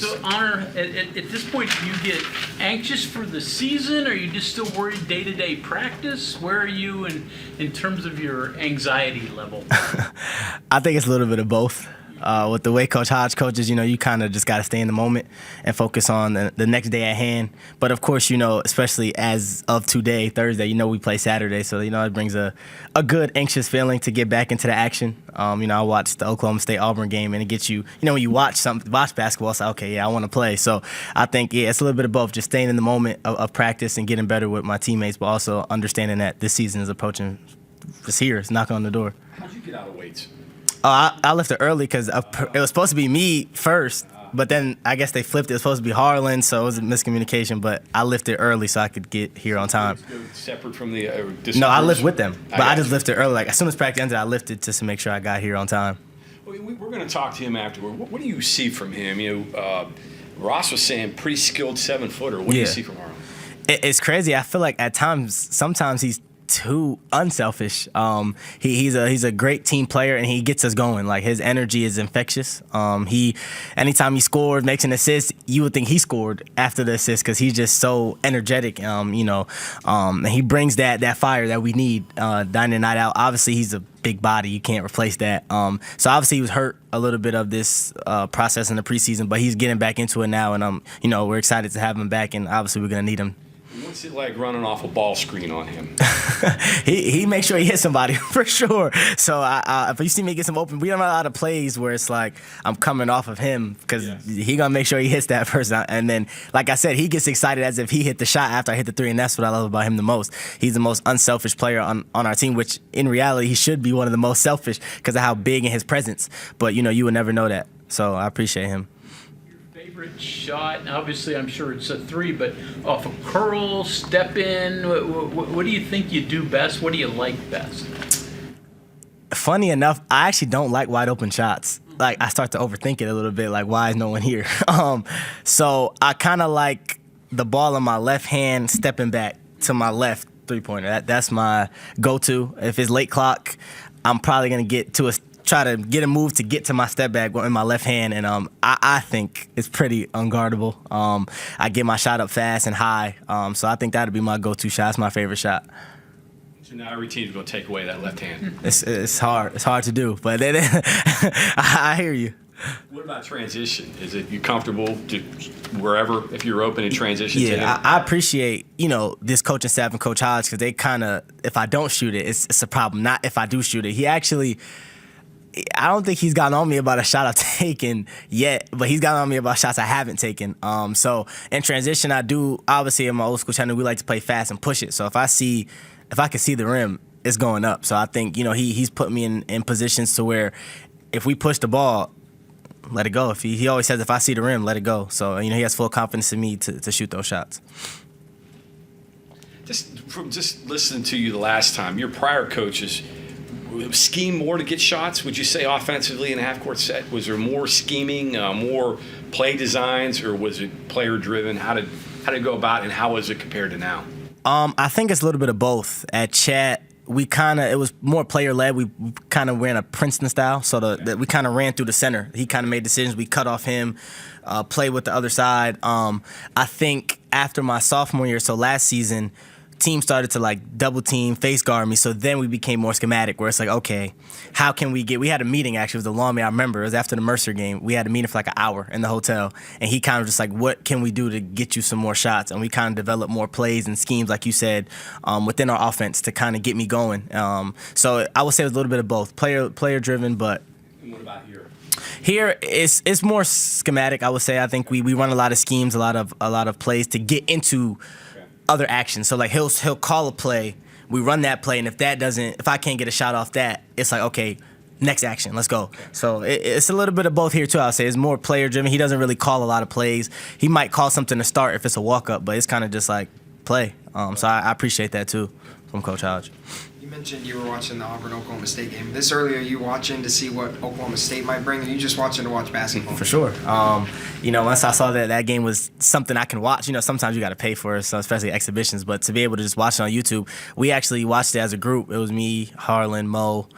So, Honor, at this point, do you get anxious for the season? Or are you just still worried day-to-day practice? Where are you in terms of your anxiety level? I think it's a little bit of both. With the way Coach Hodge coaches, you kind of just got to stay in the moment and focus on the next day at hand. But, of course, especially as of today, Thursday, we play Saturday. So, it brings a good anxious feeling to get back into the action. I watched the Oklahoma State-Auburn game, and it gets you, when you watch basketball, it's like, okay, yeah, I want to play. So I think, it's a little bit of both, just staying in the moment of practice and getting better with my teammates, but also understanding that this season is approaching. It's here. It's knocking on the door. How'd you get out of weights? I lifted early because it was supposed to be me first, but then I guess they flipped it. It was supposed to be Harlan, so it was a miscommunication. But I lifted early so I could get here on time. Separate from the No, I lift with them, but I just lifted early. Like as soon as practice ended, I lifted just to make sure I got here on time. We're going to talk to him afterward. What do you see from him? Ross was saying pretty skilled 7-footer. What do you see from Harlan? It's crazy. I feel like sometimes he's too unselfish. He's a great team player and he gets us going. Like his energy is infectious. Anytime he scored, makes an assist, you would think he scored after the assist because he's just so energetic. And he brings that fire that we need night in and night out. Obviously, he's a big body. You can't replace that. So obviously he was hurt a little bit of this process in the preseason, but he's getting back into it now, and we're excited to have him back, and obviously we're gonna need him. What's it like running off a ball screen on him? he makes sure he hits somebody for sure. So if you see me get some open, we don't have a lot of plays where it's like I'm coming off of him because he gonna make sure he hits that person. And then, like I said, he gets excited as if he hit the shot after I hit the three, and that's what I love about him the most. He's the most unselfish player on our team, which in reality he should be one of the most selfish because of how big in his presence. But you would never know that. So I appreciate him. Favorite shot? And obviously, I'm sure it's a three, but off a curl, step in. What do you think you do best? What do you like best? Funny enough, I actually don't like wide open shots. Like I start to overthink it a little bit. Like why is no one here? So I kind of like the ball in my left hand, stepping back to my left 3-pointer. That's my go-to. If it's late clock, I'm probably gonna try to get a move to get to my step back in my left hand, and I think it's pretty unguardable. I get my shot up fast and high, so I think that would be my go-to shot. It's my favorite shot. So now every team's going to take away that left hand. It's hard. It's hard to do, but I hear you. What about transition? Is it you comfortable to wherever if you're open in transition? Yeah, I appreciate this coaching staff and Coach Hodge because they kind of, if I don't shoot it, it's a problem. Not if I do shoot it. He actually. I don't think he's gotten on me about a shot I've taken yet, but he's gotten on me about shots I haven't taken. So in transition, I do, obviously in my old school channel, we like to play fast and push it. So if I can see the rim, it's going up. So I think, he's put me in positions to where if we push the ball, let it go. If he always says, if I see the rim, let it go. So, he has full confidence in me to shoot those shots. Just listening to you the last time, your prior coaches scheme more to get shots? Would you say offensively in a half-court set? Was there more scheming, more play designs, or was it player-driven? How did it go about, and how was it compared to now? I think it's a little bit of both. At Chat, it was more player-led. We kind of ran a Princeton style, so we kind of ran through the center. He kind of made decisions. We cut off him, play with the other side. I think after my sophomore year, so last season, team started to double team, face guard me. So then we became more schematic where it's like, okay, how can we had a meeting actually, it was a long meeting. I remember it was after the Mercer game. We had a meeting for an hour in the hotel, and he kind of just what can we do to get you some more shots? And we kind of developed more plays and schemes, like you said, within our offense to kind of get me going. So I would say it was a little bit of both, player driven, but. And what about here? Here it's more schematic, I would say. I think we run a lot of schemes, a lot of plays to get into other actions. So he'll call a play, we run that play, and if I can't get a shot off that, it's like, okay, next action, let's go. So it's a little bit of both here too. I'll say it's more player driven. He doesn't really call a lot of plays. He might call something to start if it's a walk up, but it's kind of just like play. So I appreciate that too from Coach Hodge. You mentioned you were watching the Auburn-Oklahoma State game. This early, are you watching to see what Oklahoma State might bring, or are you just watching to watch basketball? For sure. Once I saw that game was something I can watch, sometimes you got to pay for it, so especially exhibitions, but to be able to just watch it on YouTube, we actually watched it as a group. It was me, Harlan, Mo,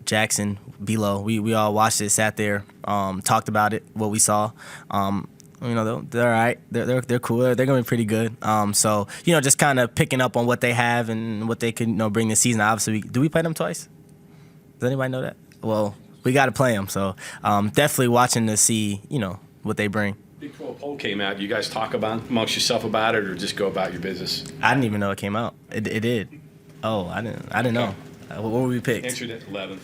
Jackson, Bilo. We all watched it, sat there. talked about it, what we saw. They're all right. They're cool. They're going to be pretty good. So, just kind of picking up on what they have and what they can, bring this season. Obviously, do we play them twice? Does anybody know that? Well, we got to play them. So, definitely watching to see, what they bring. Big 12 poll came out. You guys talk about amongst yourself about it, or just go about your business? I didn't even know it came out. It did. Oh, I didn't know. What were we picked? Answered at 11.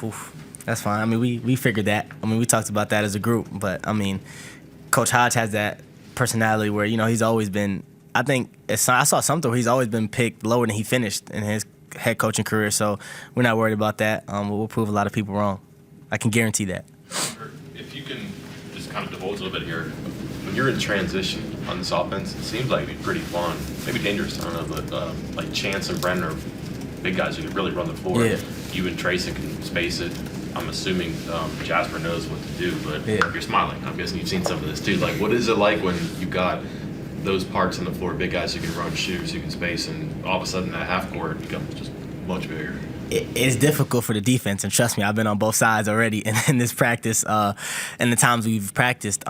Oof, that's fine. I mean, we figured that. I mean, we talked about that as a group. But I mean, Coach Hodge has that personality where he's always been. I think I saw something where he's always been picked lower than he finished in his head coaching career. So we're not worried about that. We'll prove a lot of people wrong. I can guarantee that. If you can just kind of divulge a little bit here, when you're in transition on this offense, it seems like it'd be pretty fun, maybe dangerous. I don't know, but like Chance and Brennan are big guys who can really run the floor. Yeah. You and Trayson can space it. I'm assuming Jasper knows what to do, but Yeah. you're smiling. I'm guessing you've seen some of this too. Like, what is it like when you got those parts on the floor, big guys who can run, shooters who can space, and all of a sudden that half court becomes just much bigger? It's difficult for the defense, and trust me, I've been on both sides already in this practice, and the times we've practiced.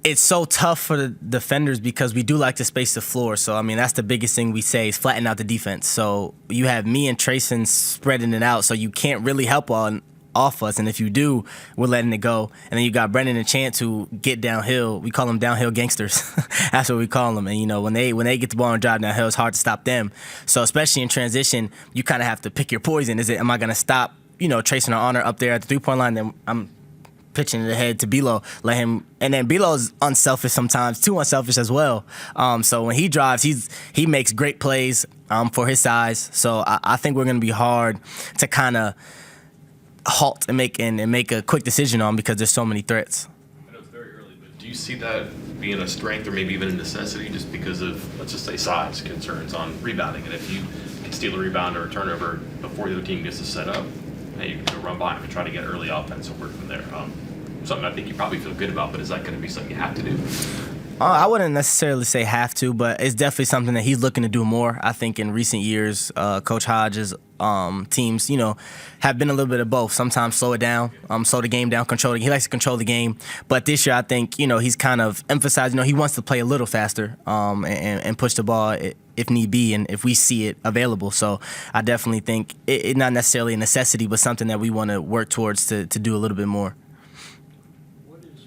It's so tough for the defenders because we do like to space the floor. So, I mean, that's the biggest thing we say is flatten out the defense. So you have me and Trayson spreading it out, so you can't really help off us. And if you do, we're letting it go. And then you got Brennan and Chance who get downhill. We call them downhill gangsters. That's what we call them. And, when they get the ball and drive downhill, it's hard to stop them. So especially in transition, you kind of have to pick your poison. Am I going to stop, Trayson or Honor up there at the three-point line? Then I'm pitching it ahead to Bilo, let him, and then Bilo's unselfish sometimes, too unselfish as well. So when he drives, he makes great plays for his size. So I think we're going to be hard to kind of halt and make a quick decision on because there's so many threats. I know it's very early, but do you see that being a strength or maybe even a necessity just because of, let's just say, size concerns on rebounding? And if you can steal a rebound or a turnover before the other team gets to set up, you can go run by him and try to get early offense and work from there. Something I think you probably feel good about, but is that going to be something you have to do? I wouldn't necessarily say have to, but it's definitely something that he's looking to do more. I think in recent years, Coach Hodge's teams, have been a little bit of both. Sometimes slow it down, slow the game down, control it. He likes to control the game. But this year, I think, he's kind of emphasized, he wants to play a little faster and push the ball if need be and if we see it available. So I definitely think it's not necessarily a necessity, but something that we want to work towards to do a little bit more.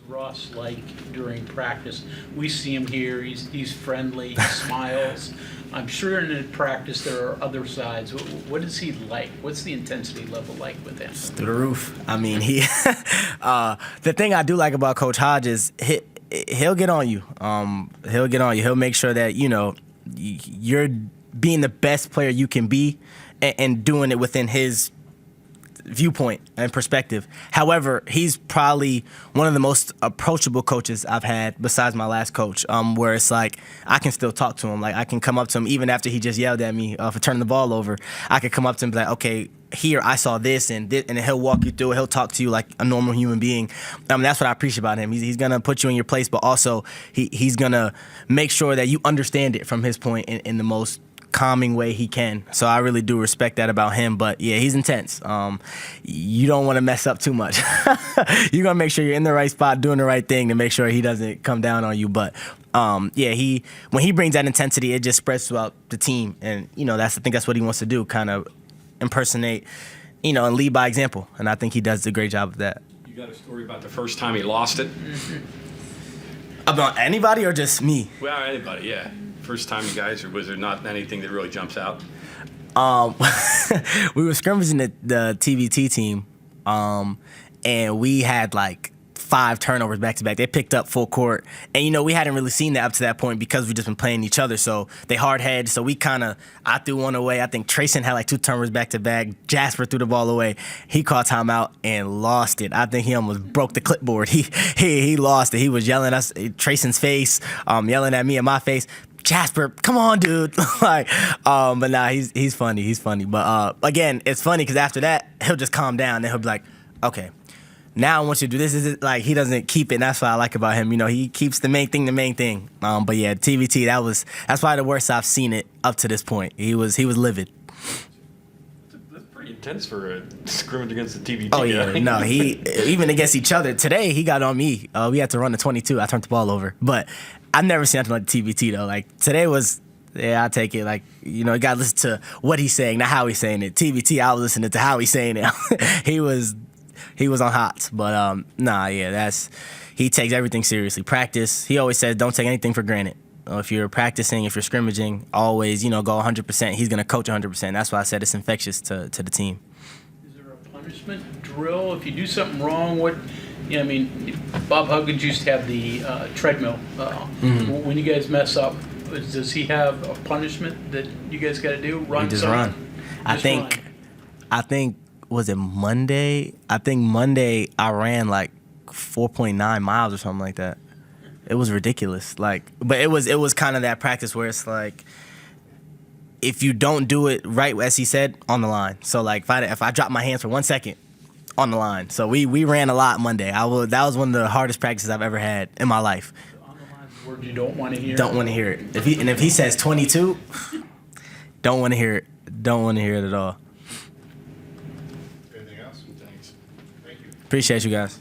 Ross like during practice? We see him here. He's friendly. He smiles. I'm sure in practice there are other sides. What is he like? What's the intensity level like with him? Through the roof. I mean, the thing I do like about Coach Hodge is he'll get on you. He'll get on you. He'll make sure that you're being the best player you can be and doing it within his viewpoint and perspective. However, he's probably one of the most approachable coaches I've had besides my last coach, where it's like I can still talk to him. Like I can come up to him even after he just yelled at me for turning the ball over. I could come up to him and be like, okay, here I saw this and he'll walk you through it. He'll talk to you like a normal human being. That's what I appreciate about him. He's gonna put you in your place, but also he's gonna make sure that you understand it from his point in the most calming way he can. So I really do respect that about him. But yeah, he's intense. You don't want to mess up too much. You're gonna make sure you're in the right spot, doing the right thing to make sure he doesn't come down on you. But when he brings that intensity, it just spreads throughout the team. And I think that's what he wants to do, kind of impersonate, and lead by example. And I think he does a great job of that. You got a story about the first time he lost it? About anybody or just me? Well, anybody, yeah. First time you guys, or was there not anything that really jumps out? We were scrimmaging the TBT team, and we had like 5 turnovers back to back. They picked up full court, and we hadn't really seen that up to that point because we just been playing each other. So they hard hedged. So I threw one away. I think Trayson had like 2 turnovers back to back. Jasper threw the ball away. He caught timeout and lost it. I think he almost broke the clipboard. He lost it. He was yelling at us, Trayson's face, yelling at me in my face. Jasper, come on, dude. But nah, he's funny. He's funny. But again, it's funny because after that, he'll just calm down. Then he'll be like, okay, now I want you to do this. Is it like he doesn't keep it? And that's what I like about him. He keeps the main thing. But yeah, TBT, that's probably the worst I've seen it up to this point. He was livid. That's pretty intense for a scrimmage against the TBT Oh yeah, guy. no, he even against each other today. He got on me. We had to run the 22. I turned the ball over, but I've never seen nothing like the TBT though. Like today was, yeah, I take it. Like you got to listen to what he's saying, not how he's saying it. TBT, I was listening to how he's saying it. he was on hots, but nah, yeah, he takes everything seriously. Practice. He always says, don't take anything for granted. If you're practicing, if you're scrimmaging, always, go 100%. He's going to coach 100%. That's why I said it's infectious to the team. Is there a punishment drill if you do something wrong? Bob Huggins used to have the treadmill. When you guys mess up, does he have a punishment that you guys got to do? Run. You just something? run. I think was it Monday? I think Monday I ran like 4.9 miles or something like that. It was ridiculous. But it was kind of that practice where it's like, if you don't do it right, as he said, on the line. So like if I drop my hands for 1 second, on the line. So we ran a lot Monday. That was one of the hardest practices I've ever had in my life. On the line, word you don't want to hear. Don't want to hear it. If he says 22, don't want to hear it. Don't want to hear it at all. Anything else? Thanks. Thank you. Appreciate you guys.